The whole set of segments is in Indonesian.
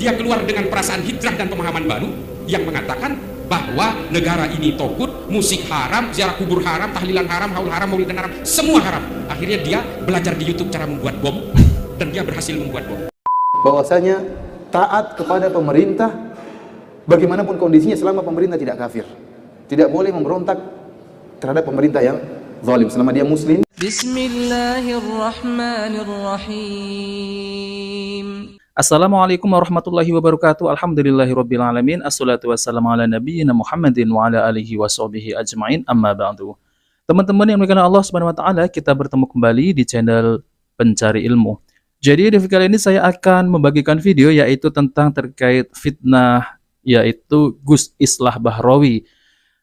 Dia keluar dengan perasaan hijrah dan pemahaman baru yang mengatakan bahwa negara ini togut, musik haram, ziarah kubur haram, tahlilan haram, haul haram, maulidan haram, semua haram. Akhirnya dia belajar di YouTube cara membuat bom dan dia berhasil membuat bom. Bahwasanya taat kepada pemerintah bagaimanapun kondisinya selama pemerintah tidak kafir. Tidak boleh memberontak terhadap pemerintah yang zalim selama dia muslim. Bismillahirrahmanirrahim. Assalamualaikum warahmatullahi wabarakatuh. Alhamdulillahirabbil alamin. Assalatu wassalamu ala nabiyyina Muhammadin wa ala alihi washabihi ajmain. Amma ba'du. Teman-teman yang dimuliakan Allah Subhanahu wa taala, kita bertemu kembali di channel Pencari Ilmu. Jadi di video kali ini saya akan membagikan video yaitu tentang terkait fitnah yaitu Gus Islah Bahrawi.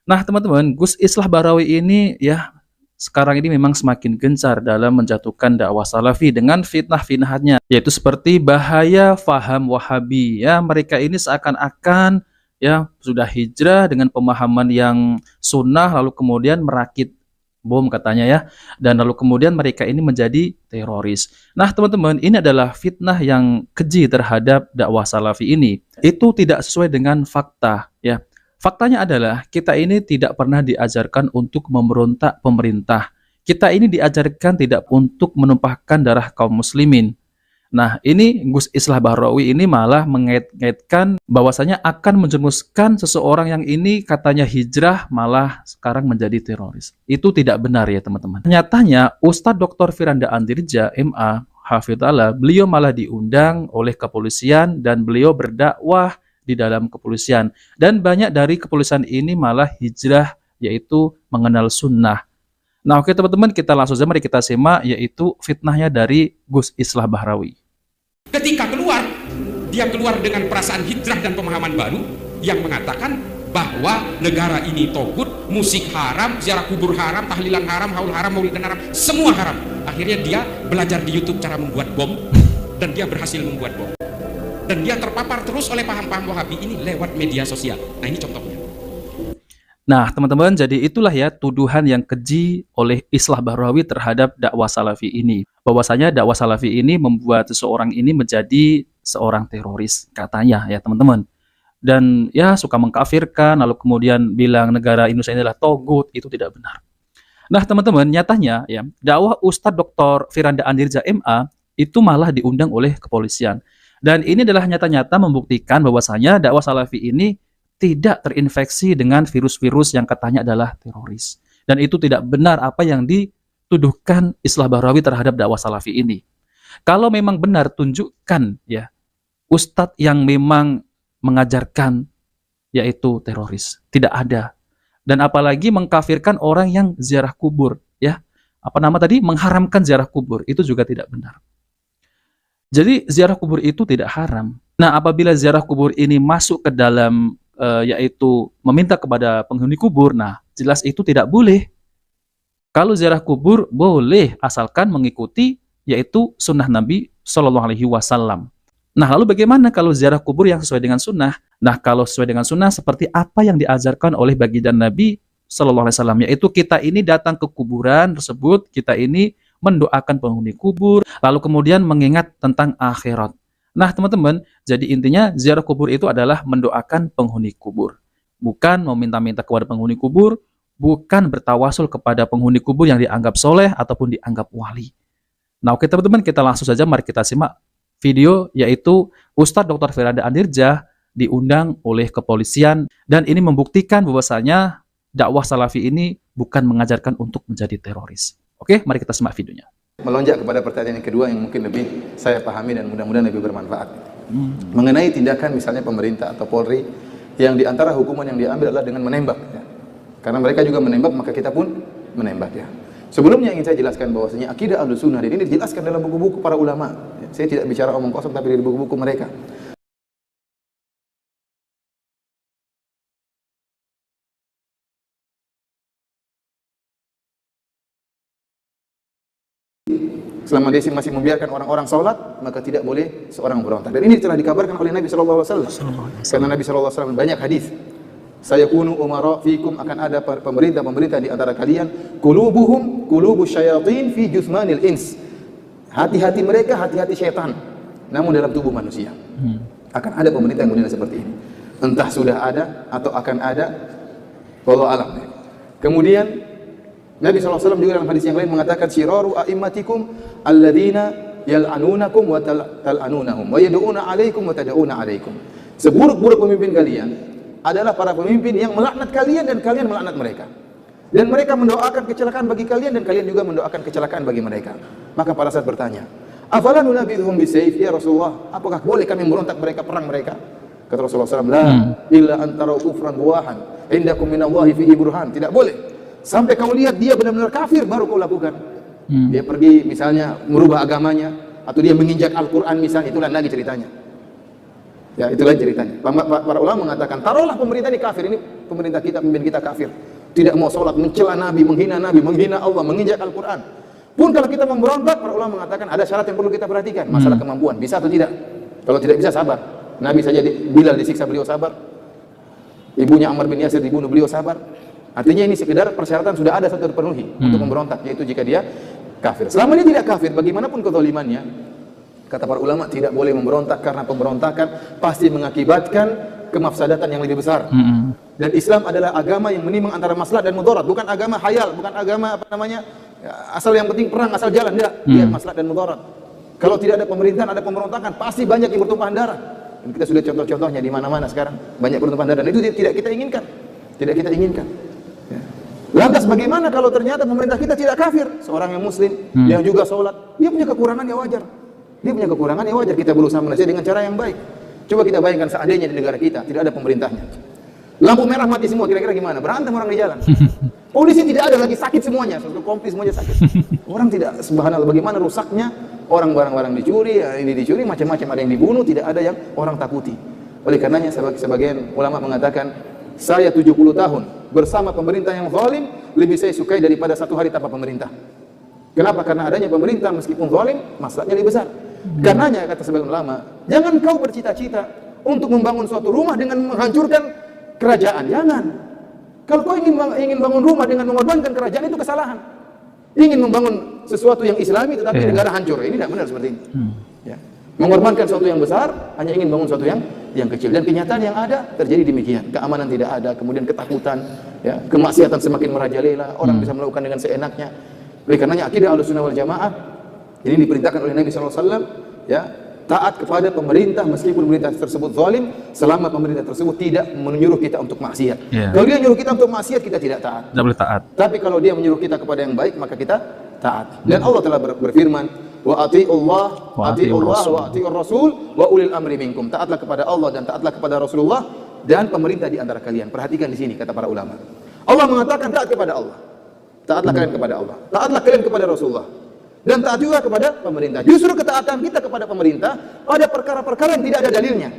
Nah, teman-teman, Gus Islah Bahrawi ini ya sekarang ini memang semakin gencar dalam menjatuhkan dakwah salafi dengan fitnah-fitnahnya, yaitu seperti bahaya faham wahabi. Ya, mereka ini seakan-akan ya sudah hijrah dengan pemahaman yang sunnah, lalu kemudian merakit bom katanya ya, dan lalu kemudian mereka ini menjadi teroris. Nah, teman-teman, ini adalah fitnah yang keji terhadap dakwah salafi ini. Itu tidak sesuai dengan fakta ya. Faktanya adalah kita ini tidak pernah diajarkan untuk memberontak pemerintah. Kita ini diajarkan tidak untuk menumpahkan darah kaum muslimin. Nah, ini Gus Islah Bahrawi ini malah mengait-ngaitkan bahwasanya akan menjerumuskan seseorang yang ini katanya hijrah malah sekarang menjadi teroris. Itu tidak benar ya teman-teman. Nyatanya Ustadz Dr. Firanda Andirja MA Hafidhallah, beliau malah diundang oleh kepolisian dan beliau berdakwah di dalam kepolisian, dan banyak dari kepolisian ini malah hijrah yaitu mengenal sunnah. Nah, oke teman-teman, kita langsung saja mari kita simak yaitu fitnahnya dari Gus Islah Bahrawi. Ketika keluar, dia keluar dengan perasaan hijrah dan pemahaman baru yang mengatakan bahwa negara ini togut, musik haram, ziarah kubur haram, tahlilan haram, haul haram, maulidan haram, semua haram. Akhirnya dia belajar di YouTube cara membuat bom dan dia berhasil membuat bom. Dan dia terpapar terus oleh paham-paham wahabi ini lewat media sosial. Nah, ini contohnya. Nah, teman-teman, jadi itulah ya tuduhan yang keji oleh Islah Bahrawi terhadap dakwah salafi ini. Bahwasanya dakwah salafi ini membuat seseorang ini menjadi seorang teroris, katanya ya teman-teman. Dan ya suka mengkafirkan, lalu kemudian bilang negara Indonesia ini adalah togut, itu tidak benar. Nah, teman-teman, nyatanya ya dakwah Ustadz Dr. Firanda Andirja MA itu malah diundang oleh kepolisian. Dan ini adalah nyata-nyata membuktikan bahwasanya dakwah salafi ini tidak terinfeksi dengan virus-virus yang katanya adalah teroris. Dan itu tidak benar apa yang dituduhkan Islah Bahrawi terhadap dakwah salafi ini. Kalau memang benar, tunjukkan ya ustadz yang memang mengajarkan yaitu teroris. Tidak ada. Dan apalagi mengkafirkan orang yang ziarah kubur ya. Apa nama tadi? Mengharamkan ziarah kubur. Itu juga tidak benar. Jadi ziarah kubur itu tidak haram. Nah, apabila ziarah kubur ini masuk ke dalam yaitu meminta kepada penghuni kubur, nah jelas itu tidak boleh. Kalau ziarah kubur boleh asalkan mengikuti yaitu sunnah Nabi Shallallahu Alaihi Wasallam. Nah, lalu bagaimana kalau ziarah kubur yang sesuai dengan sunnah? Nah, kalau sesuai dengan sunnah seperti apa yang diajarkan oleh baginda Nabi Shallallahu Alaihi Wasallam, yaitu kita ini datang ke kuburan tersebut, kita ini mendoakan penghuni kubur, lalu kemudian mengingat tentang akhirat. Nah, teman-teman, jadi intinya ziarah kubur itu adalah mendoakan penghuni kubur. Bukan meminta-minta kepada penghuni kubur, bukan bertawasul kepada penghuni kubur yang dianggap soleh ataupun dianggap wali. Nah, oke teman-teman, kita langsung saja mari kita simak video yaitu Ustadz Dr. Firanda Andirja diundang oleh kepolisian, dan ini membuktikan bahwasanya dakwah salafi ini bukan mengajarkan untuk menjadi teroris. Oke, mari kita simak videonya. Melonjak kepada pertanyaan yang kedua yang mungkin lebih saya pahami dan mudah-mudahan lebih bermanfaat. Mengenai tindakan misalnya pemerintah atau Polri yang diantara hukuman yang diambil adalah dengan menembak. Ya. Karena mereka juga menembak, maka kita pun menembak ya. Sebelumnya ingin saya jelaskan bahwasanya akidah Ahlussunnah ini dijelaskan dalam buku-buku para ulama. Ya, saya tidak bicara omong kosong tapi dari buku-buku mereka. Selama dia masih membiarkan orang-orang sholat, maka tidak boleh seorang berontak. Dan ini telah dikabarkan oleh Nabi SAW. Karena Nabi SAW banyak hadis. Saya kunu umara fikum, akan ada pemerintah-pemerintah di antara kalian. Qulubuhum qulubus syayatin fi jusmanil ins. Hati-hati mereka hati-hati syaitan, namun dalam tubuh manusia. Akan ada pemerintah yang model seperti ini. Entah sudah ada atau akan ada, wallahu alam. Kemudian Nabi SAW juga dalam hadis yang lain mengatakan, "Syiraru a'immatikum alladzina yal'anunakum wa tal'anunahum wa yad'una 'alaikum wa tad'una 'alaikum." Seburuk-buruk pemimpin kalian adalah para pemimpin yang melaknat kalian dan kalian melaknat mereka. Dan mereka mendoakan kecelakaan bagi kalian dan kalian juga mendoakan kecelakaan bagi mereka. Maka para sahabat bertanya, "Afala nunabidhum bisayf ya Rasulullah? Apakah boleh kami memberontak mereka, perang mereka?" Kata Rasulullah SAW, "La illa an tarau kufran buwahan indakum minallahi fihi burhan." Tidak boleh. Sampai kau lihat dia benar-benar kafir baru kau lakukan. Dia pergi misalnya merubah agamanya atau dia menginjak Al-Qur'an misalnya, itulah lagi ceritanya. Ya, itulah ceritanya. Para ulama mengatakan, taruhlah pemerintah ini kafir, ini pemerintah kita, pemimpin kita kafir. Tidak mau sholat, mencela Nabi, menghina Allah, menginjak Al-Qur'an. Pun kalau kita memberontak, para ulama mengatakan ada syarat yang perlu kita perhatikan, masalah kemampuan, bisa atau tidak. Kalau tidak bisa, sabar. Nabi saja Bilal disiksa, beliau sabar. Ibunya Ammar bin Yasir dibunuh, beliau sabar. Artinya ini sekedar persyaratan sudah ada, satu terpenuhi untuk memberontak, yaitu jika dia kafir. Selama dia tidak kafir, bagaimanapun kezalimannya, kata para ulama tidak boleh memberontak, karena pemberontakan pasti mengakibatkan kemafsadatan yang lebih besar. Dan Islam adalah agama yang menimbang antara maslahat dan mudarat, bukan agama hayal, bukan agama asal yang penting perang, asal jalan, tidak. Lihat maslahat dan mudarat. Kalau tidak ada pemerintahan, ada pemberontakan, pasti banyak yang bertumpahan darah. Dan kita sudah contoh-contohnya di mana-mana sekarang, banyak bertumpahan darah. Dan itu tidak kita inginkan. Tidak kita inginkan. Ya. Lantas bagaimana kalau ternyata pemerintah kita tidak kafir? Seorang yang muslim, yang juga sholat, dia punya kekurangan yang wajar. Dia punya kekurangan yang wajar, kita berusaha menasihati dengan cara yang baik. Coba kita bayangkan seandainya di negara kita tidak ada pemerintahnya. Lampu merah mati semua, kira-kira gimana? Berantem orang di jalan. Polisi tidak ada lagi, sakit semuanya, satu komplis semuanya sakit. Orang tidak, subhanallah, bagaimana rusaknya orang, barang-barang dicuri, ini dicuri, macam-macam, ada yang dibunuh, tidak ada yang orang takuti. Oleh karenanya sebagian ulama mengatakan, saya 70 tahun bersama pemerintah yang zalim lebih saya sukai daripada satu hari tanpa pemerintah. Kenapa? Karena adanya pemerintah meskipun zalim, masalahnya lebih besar. Karenanya kata sebagian ulama, jangan kau bercita-cita untuk membangun suatu rumah dengan menghancurkan kerajaan. Jangan. Kalau kau ingin bangun rumah dengan mengorbankan kerajaan, itu kesalahan. Ingin membangun sesuatu yang islami tetapi negara hancur, ini tidak benar seperti ini. Ya. Mengorbankan sesuatu yang besar hanya ingin bangun sesuatu yang kecil, dan kenyataan yang ada terjadi demikian. Keamanan tidak ada, kemudian ketakutan, ya, kemaksiatan semakin merajalela, orang bisa melakukan dengan seenaknya. Oleh karenanya akidah Ahlussunnah wal Jamaah ini diperintahkan oleh Nabi SAW, ya, taat kepada pemerintah meskipun pemerintah tersebut zalim, selama pemerintah tersebut tidak menyuruh kita untuk maksiat. Kalau dia menyuruh kita untuk maksiat, kita tidak taat. Tidak boleh taat. Tapi kalau dia menyuruh kita kepada yang baik, maka kita taat. Dan Allah telah berfirman, wa ati'ullah wa ati'ur rasul wa ulil amri minkum. Taatlah kepada Allah dan taatlah kepada Rasulullah dan pemerintah di antara kalian. Perhatikan di sini kata para ulama. Allah mengatakan taat kepada Allah. Taatlah kalian kepada Allah. Taatlah kalian kepada Rasulullah. Dan taat juga kepada pemerintah. Justru ketaatan kita kepada pemerintah pada perkara-perkara yang tidak ada dalilnya.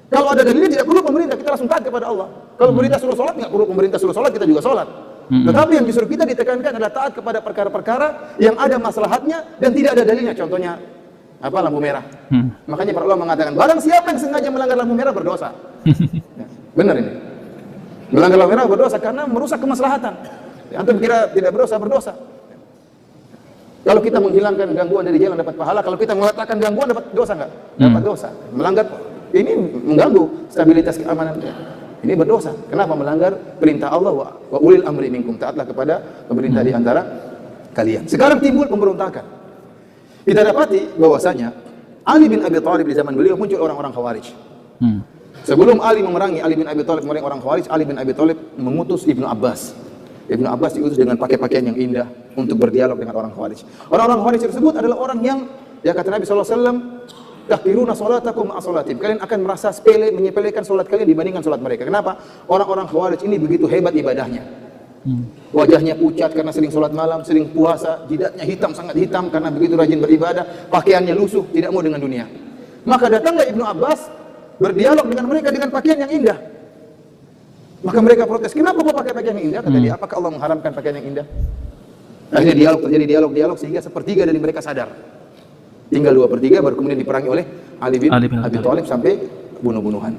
Kalau ada dalilnya tidak perlu pemerintah, kita langsung taat kepada Allah. Kalau pemerintah suruh sholat, nggak perlu pemerintah suruh sholat, kita juga sholat. Tetapi yang justru kita ditekankan adalah taat kepada perkara-perkara yang ada maslahatnya dan tidak ada dalilnya. Contohnya apa? Lampu merah. Makanya para ulama mengatakan, barang siapa yang sengaja melanggar lampu merah berdosa. Ya, benar ini. Melanggar lampu merah berdosa karena merusak kemaslahatan. Antum kira tidak berdosa, berdosa. Kalau kita menghilangkan gangguan dari jalan dapat pahala, kalau kita meletakkan gangguan dapat dosa nggak? Dapat dosa. Melanggar ini mengganggu stabilitas keamanan. Ini berdosa. Kenapa? Melanggar perintah Allah, wa ulil amri minkum. Taatlah kepada pemerintah di antara kalian. Sekarang timbul pemberontakan. Kita dapati bahwasanya Ali bin Abi Thalib di zaman beliau muncul orang-orang Khawarij. Sebelum Ali memerangi Ali bin Abi Thalib memerangi orang Khawarij, Ali bin Abi Thalib mengutus Ibnu Abbas. Ibnu Abbas diutus dengan pakai pakaian yang indah untuk berdialog dengan orang Khawarij. Orang-orang Khawarij tersebut adalah orang yang, ya kata Nabi SAW, tahqiruna salatakum ma'a salatim. Kalian akan merasa sepele, menyepelekan salat kalian dibandingkan salat mereka. Kenapa? Orang-orang Khawarij ini begitu hebat ibadahnya. Wajahnya pucat karena sering salat malam, sering puasa, jidatnya hitam, sangat hitam karena begitu rajin beribadah, pakaiannya lusuh, tidak mau dengan dunia. Maka datanglah Ibnu Abbas berdialog dengan mereka dengan pakaian yang indah. Maka mereka protes, kenapa kau pakai pakaian yang indah? Kata dia, apakah Allah mengharamkan pakaian yang indah? Akhirnya terjadi dialog sehingga sepertiga dari mereka sadar. Tinggal 2/3 baru kemudian diperangi oleh Ali bin Abi Thalib sampai bunuh-bunuhan.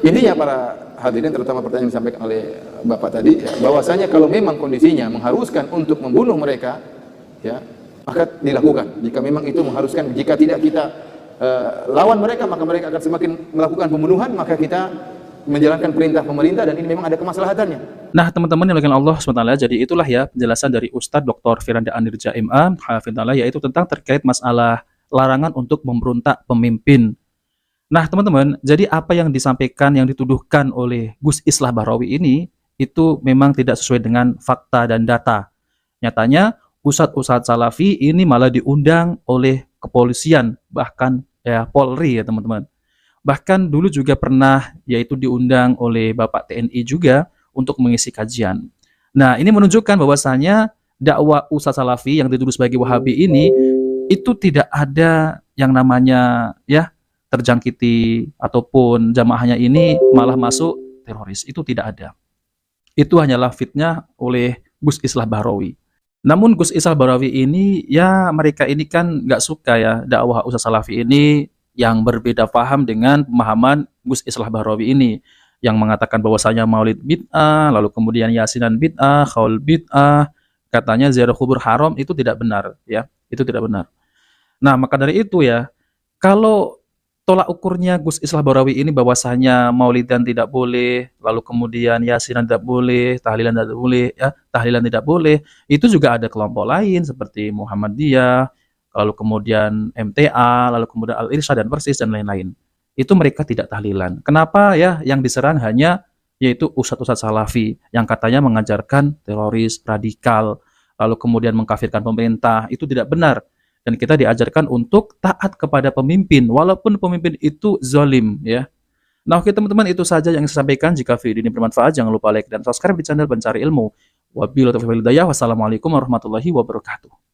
Intinya para hadirin, terutama pertanyaan yang disampaikan oleh Bapak tadi, ya, bahwasanya kalau memang kondisinya mengharuskan untuk membunuh mereka, ya, maka dilakukan. Jika memang itu mengharuskan, jika tidak kita lawan mereka, maka mereka akan semakin melakukan pembunuhan. Maka kita menjalankan perintah pemerintah, dan ini memang ada kemaslahatannya. Nah, teman-teman yang dimuliakan Allah SWT, jadi itulah ya penjelasan dari Ustadz Dr. Firanda Anirja MA, hafidhallah, yaitu tentang terkait masalah larangan untuk memberontak pemimpin. Nah, teman-teman, jadi apa yang disampaikan, yang dituduhkan oleh Gus Islah Bahrawi ini, itu memang tidak sesuai dengan fakta dan data. Nyatanya, Ustadz Salafi ini malah diundang oleh kepolisian, bahkan ya Polri ya teman-teman. Bahkan dulu juga pernah yaitu diundang oleh Bapak TNI juga untuk mengisi kajian. Nah, ini menunjukkan bahwasanya dakwah Ustadz Salafi yang dituduh sebagai Wahabi ini itu tidak ada yang namanya ya terjangkiti ataupun jamaahnya ini malah masuk teroris. Itu tidak ada. Itu hanyalah fitnah oleh Gus Islah Bahrawi. Namun Gus Islah Bahrawi ini ya mereka ini kan nggak suka ya dakwah Ustadz Salafi ini yang berbeda paham dengan pemahaman Gus Islah Bahrawi ini yang mengatakan bahwasanya maulid bid'ah, lalu kemudian yasinan bid'ah, khaul bid'ah, katanya ziarah kubur haram, itu tidak benar ya, itu tidak benar. Nah, maka dari itu ya, kalau tolak ukurnya Gus Islah Bahrawi ini bahwasanya maulidan tidak boleh, lalu kemudian yasinan tidak boleh, tahlilan tidak boleh, ya, tahlilan tidak boleh, itu juga ada kelompok lain seperti Muhammadiyah, lalu kemudian MTA, lalu kemudian Al-Irsyad dan Persis dan lain-lain. Itu mereka tidak tahlilan. Kenapa ya yang diserang hanya yaitu ustadz-ustadz Salafi yang katanya mengajarkan teroris, radikal, lalu kemudian mengkafirkan pemerintah, itu tidak benar. Dan kita diajarkan untuk taat kepada pemimpin, walaupun pemimpin itu zalim ya. Nah, oke teman-teman, itu saja yang saya sampaikan. Jika video ini bermanfaat, jangan lupa like dan subscribe di channel Pencari Ilmu. Wabillahi taufiq wal hidayah. Wassalamualaikum warahmatullahi wabarakatuh.